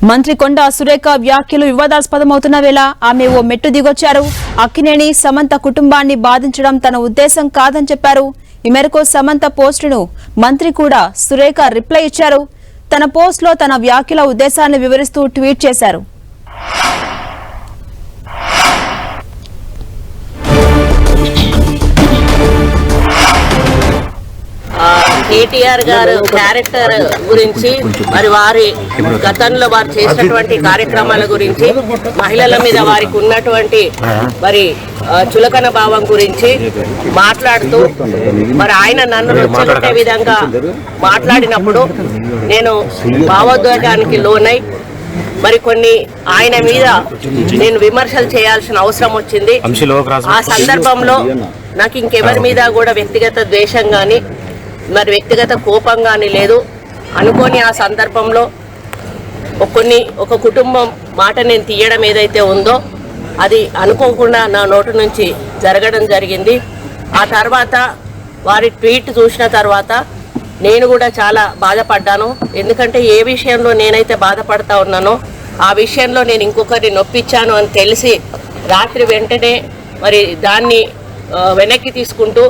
మంత్రి కొండా సురేఖ వ్యాఖ్యలు వివాదాస్పదమవుతున్న వేళ ఆమె ఓ మెట్టు దిగొచ్చారు. అక్కినేని సమంత కుటుంబాన్ని బాధించడం తన ఉద్దేశం కాదని చెప్పారు. ఈ మేరకు సమంత పోస్టును మంత్రి కూడా సురేఖ రిప్లై ఇచ్చారు. తన పోస్టులో తన వ్యాఖ్యల ఉద్దేశాన్ని వివరిస్తూ ట్వీట్ చేశారు. కేటీఆర్ గారు క్యారెక్టర్ గురించి మరి వారి గతంలో వారు చేసినటువంటి కార్యక్రమాల గురించి మహిళల మీద వారికి ఉన్నటువంటి మరి చులకన భావం గురించి మాట్లాడుతూ మరి ఆయన నన్ను రెచ్చగొట్టే విధంగా మాట్లాడినప్పుడు నేను భావోద్వేగానికి లోనై మరి కొన్ని ఆయన మీద నేను విమర్శలు చేయాల్సిన అవసరం వచ్చింది. ఆ సందర్భంలో నాకు ఇంకెవరి మీద కూడా వ్యక్తిగత ద్వేషం కానీ మరి వ్యక్తిగత కోపం కానీ లేదు. అనుకోని ఆ సందర్భంలో ఒక కుటుంబం మాట నేను తీయడం ఏదైతే ఉందో అది అనుకోకుండా నా నోటి నుంచి జరగడం జరిగింది. ఆ తర్వాత వారి ట్వీట్ చూసిన తర్వాత నేను కూడా చాలా బాధపడ్డాను. ఎందుకంటే ఏ విషయంలో నేనైతే బాధపడతా ఉన్నానో ఆ విషయంలో నేను ఇంకొకరిని నొప్పించాను అని తెలిసి రాత్రి వెంటనే మరి దాన్ని వెనక్కి తీసుకుంటూ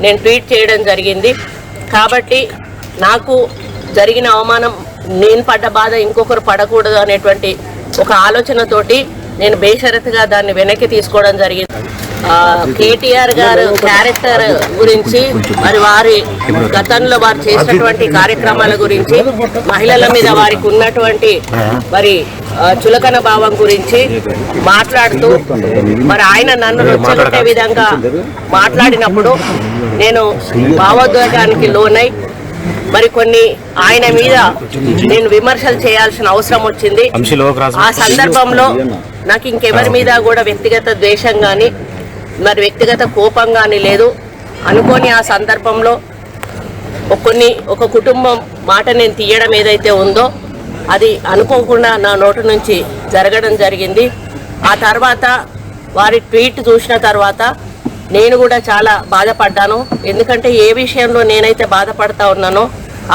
నేను ట్వీట్ చేయడం జరిగింది. కాబట్టి నాకు జరిగిన అవమానం నేను పడ్డ బాధ ఇంకొకరు పడకూడదు అనేటువంటి ఒక ఆలోచనతోటి నేను బేషరతుగా దాన్ని వెనక్కి తీసుకోవడం జరిగింది. కేటీఆర్ గారు క్యారెక్టర్ గురించి మరి వారి గతంలో వారు చేసినటువంటి కార్యక్రమాల గురించి మహిళల మీద వారికి ఉన్నటువంటి మరి చులకన భావం గురించి మాట్లాడుతూ మరి ఆయన నన్ను రెచ్చగొట్టే విధంగా మాట్లాడినప్పుడు నేను భావోద్వేగానికి లోనై మరి కొన్ని ఆయన మీద నేను విమర్శలు చేయాల్సిన అవసరం వచ్చింది. ఆ సందర్భంలో నాకు ఇంకెవరి మీద కూడా వ్యక్తిగత ద్వేషం కానీ మరి వ్యక్తిగత కోపం కానీ లేదు. అనుకోని ఆ సందర్భంలో ఒక కుటుంబం మాట నేను తీయడం ఏదైతే ఉందో అది అనుకోకుండా నా నోటి నుంచి జరగడం జరిగింది. ఆ తర్వాత వారి ట్వీట్ చూసిన తర్వాత నేను కూడా చాలా బాధపడ్డాను. ఎందుకంటే ఏ విషయంలో నేనైతే బాధపడతా ఉన్నానో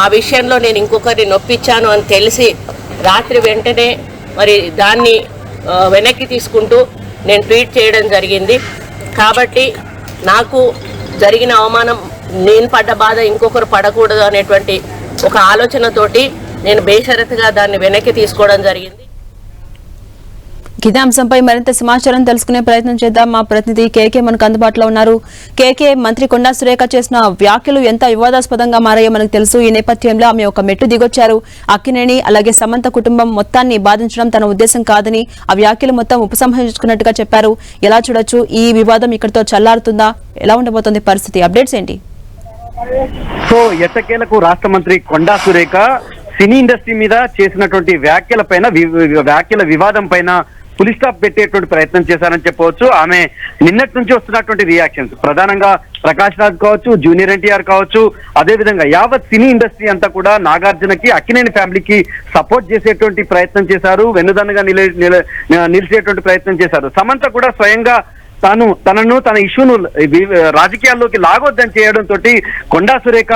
ఆ విషయంలో నేను ఇంకొకరిని నొప్పించాను అని తెలిసి రాత్రి వెంటనే మరి దాన్ని వెనక్కి తీసుకుంటూ నేను ట్వీట్ చేయడం జరిగింది. కాబట్టి నాకు జరిగిన అవమానం నేను పడ్డ బాధ ఇంకొకరు పడకూడదు అనేటువంటి ఒక ఆలోచనతోటి నేను బేషరతుగా దాన్ని వెనక్కి తీసుకోవడం జరిగింది. ఇదే అంశంపై మరింత సమాచారం తెలుసుకునే ప్రయత్నం చేద్దాం. మా ప్రతినిధి కేకే మనకు అందుబాటులో ఉన్నారు. కేకే, మంత్రి కొండా సురేఖ చేసిన వ్యాఖ్యలు ఎంత వివాదాస్పదంగా మారాయో మనకు తెలుసు. ఈ నేపథ్యంలో ఆమె ఒక మెట్టు దిగొచ్చారు. అక్కినేని అలాగే సమంత కుటుంబం మొత్తాన్ని బాధించడం తన ఉద్దేశం కాదని ఆ వ్యాఖ్యలు మొత్తం ఉపసంహరించుకున్నట్టుగా చెప్పారు. ఎలా చూడొచ్చు? ఈ వివాదం ఇక్కడితో చల్లారుతుందా? ఎలా ఉండబోతోంది పరిస్థితి? అప్డేట్స్ ఏంటి? సో ఎట్టకేలకు రాష్ట్ర మంత్రి కొండా సురేఖ సినీ ఇండస్ట్రీ మీద చేసినటువంటి వ్యాఖ్యల వివాదం పైన ఫుల్ స్టాప్ పెట్టేటువంటి ప్రయత్నం చేశారని చెప్పవచ్చు. ఆమె నిన్నటి నుంచి వస్తున్నటువంటి రియాక్షన్స్ ప్రధానంగా ప్రకాష్ రాజ్ కావచ్చు, జూనియర్ ఎన్టీఆర్ కావచ్చు, అదేవిధంగా యావత్ సినీ ఇండస్ట్రీ అంతా కూడా నాగార్జునకి, అక్కినేని ఫ్యామిలీకి సపోర్ట్ చేసేటువంటి ప్రయత్నం చేశారు. వెన్నుదన్నుగా నిలిచేటువంటి ప్రయత్నం చేశారు. సమంత కూడా స్వయంగా తన ఇష్యూను రాజకీయాల్లోకి లాగొద్దని చేయడంతో కొండా సురేఖ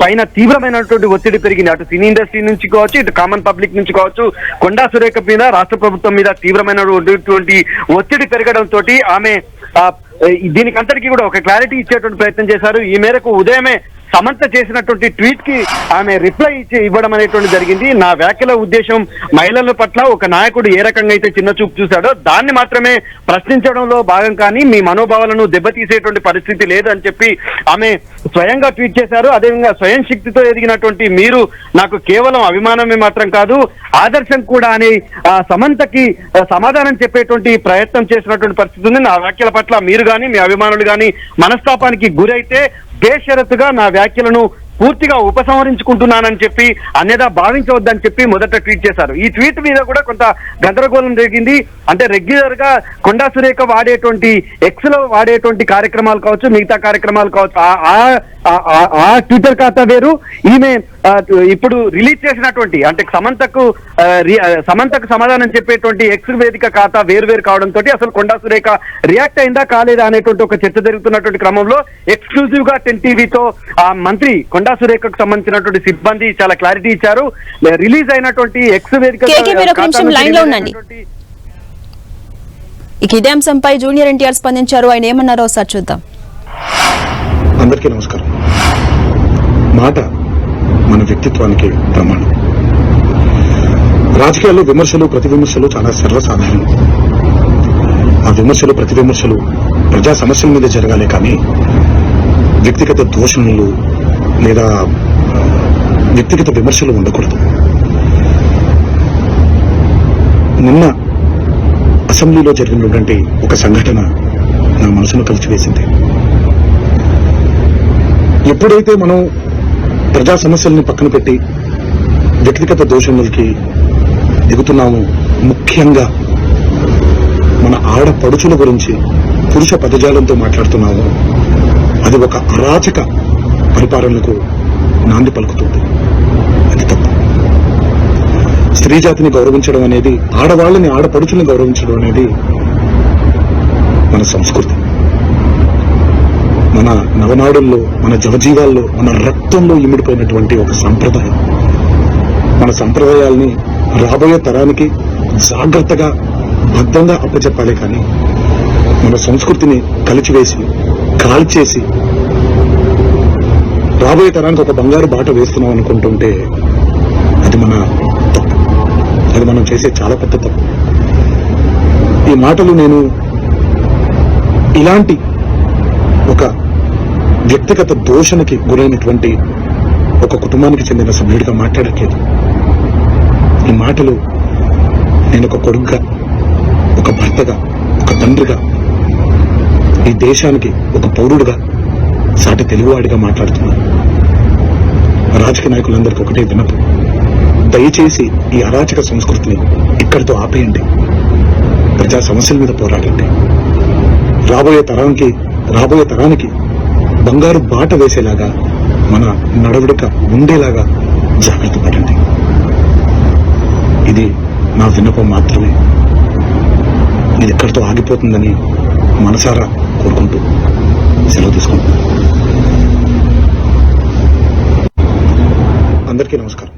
పైన తీవ్రమైనటువంటి ఒత్తిడి పెరిగింది. అటు సినీ ఇండస్ట్రీ నుంచి కావచ్చు, ఇటు కామన్ పబ్లిక్ నుంచి కావచ్చు. కొండా సురేఖ మీద రాష్ట్ర ప్రభుత్వం మీద తీవ్రమైనటువంటి ఒత్తిడి పెరగడంతో ఆమె దీనికంతటికీ కూడా ఒక క్లారిటీ ఇచ్చేటువంటి ప్రయత్నం చేశారు. ఈ మేరకు ఉదయమే సమంత చేసినటువంటి ట్వీట్ కి ఆమె రిప్లై ఇవ్వడం అనేటువంటి జరిగింది. నా వ్యాఖ్యల ఉద్దేశం మహిళల పట్ల ఒక నాయకుడు ఏ రకంగా అయితే చిన్న చూపు చూశాడో దాన్ని మాత్రమే ప్రశ్నించడంలో భాగం, కానీ మీ మనోభావాలను దెబ్బతీసేటువంటి పరిస్థితి లేదు అని చెప్పి ఆమె స్వయంగా ట్వీట్ చేశారు. అదేవిధంగా స్వయం శక్తితో ఎదిగినటువంటి మీరు నాకు కేవలం అభిమానమే మాత్రం కాదు, ఆదర్శం కూడా అని సమంతకి సమాధానం చెప్పేటువంటి ప్రయత్నం చేసినటువంటి పరిస్థితి ఉంది. నా వ్యాఖ్యల పట్ల మీరు కానీ మీ అభిమానులు కానీ మనస్తాపానికి గురైతే బేషరతుగా నా వ్యాఖ్యలను పూర్తిగా ఉపసంహరించుకుంటున్నానని చెప్పి అన్యదా భావించవద్దని చెప్పి మొదట ట్వీట్ చేశారు. ఈ ట్వీట్ మీద కూడా కొంత గందరగోళం జరిగింది. అంటే రెగ్యులర్ గా కొండా సురేఖ వాడేటువంటి ఎక్స్ లో వాడేటువంటి కార్యక్రమాలు కావచ్చు, మిగతా కార్యక్రమాలు కావచ్చు, ఆ ట్విట్టర్ ఖాతా వేరు, ఈమె ఇప్పుడు రిలీజ్ చేసినటువంటి అంటే సమంతకు సమాధానం చెప్పేటువంటి ఎక్స్ వేదిక ఖాతా వేరు కావడంతో అసలు కొండా సురేఖ రియాక్ట్ అయిందా కాలేదా అనేటువంటి ఒక చర్చ జరుగుతున్నటువంటి క్రమంలో ఎక్స్క్లూజివ్ గా 10 టీవీతో ఆ మంత్రి కొండా సురేఖకు సంబంధించినటువంటి సిబ్బంది చాలా క్లారిటీ ఇచ్చారు. రిలీజ్ అయినటువంటి ఎక్స్ వేదిక ఇదే అంశంపై జూనియర్ ఎన్టీఆర్ స్పందించారు. ఆయన ఏమన్నారో ఒకసారి చూద్దాం. అందరికీ నమస్కారం. మాట మన వ్యక్తిత్వానికి ప్రమాణం. రాజకీయాల్లో విమర్శలు ప్రతి విమర్శలు చాలా సర్వసాధారణం. ఆ విమర్శలు ప్రతి విమర్శలు ప్రజా సమస్యల మీద జరగాలి కానీ వ్యక్తిగత దూషణలు లేదా వ్యక్తిగత విమర్శలు ఉండకూడదు. నిన్న అసెంబ్లీలో జరిగినటువంటి ఒక సంఘటన నా మనసును కలిచివేసింది. ఎప్పుడైతే మనం ప్రజా సమస్యల్ని పక్కన పెట్టి వ్యక్తిగత దోషణలకి దిగుతున్నాము, ముఖ్యంగా మన ఆడపడుచుల గురించి పురుష పదజాలంతో మాట్లాడుతున్నాము, అది ఒక అరాచక పరిపాలనకు నాంది పలుకుతుంది. అది తప్పు. స్త్రీ జాతిని గౌరవించడం అనేది, ఆడవాళ్ళని ఆడపడుచుల్ని గౌరవించడం అనేది మన సంస్కృతి. మన నవనాడుల్లో, మన జవజీవాల్లో, మన రక్తంలో ఇమిడిపోయినటువంటి ఒక సంప్రదాయం. మన సంప్రదాయాల్ని రాబోయే తరానికి జాగ్రత్తగా భద్రంగా అప్పచెప్పాలి కానీ మన సంస్కృతిని కలిచివేసి కాల్చేసి రాబోయే తరానికి ఒక బంగారు బాట వేస్తున్నాం అనుకుంటుంటే అది మన తప్పు. అది మనం చేసే చాలా పెద్ద తప్పు. ఈ మాటలు నేను ఇలాంటి ఒక వ్యక్తిగత దోషణకి గురైనటువంటి ఒక కుటుంబానికి చెందిన సభ్యుడిగా మాట్లాడట్లేదు. ఈ మాటలు నేను ఒక కొడుకుగా, ఒక భర్తగా, ఒక తండ్రిగా, ఈ దేశానికి ఒక పౌరుడుగా, సాటి తెలుగువాడిగా మాట్లాడుతున్నాను. రాజకీయ నాయకులందరికీ ఒకటే వినపం, దయచేసి ఈ అరాచక సంస్కృతిని ఇక్కడితో ఆపేయండి. ప్రజా సమస్యల మీద పోరాడండి. రాబోయే తరానికి బంగారు బాట వేసేలాగా మన నడవడిక ఉండేలాగా జాగ్రత్త పడండి. ఇది నా విన్నపం మాత్రమే. ఇది ఎక్కడితో ఆగిపోతుందని మనసారా కోరుకుంటూ సెలవు తీసుకుంటాను. అందరికీ నమస్కారం.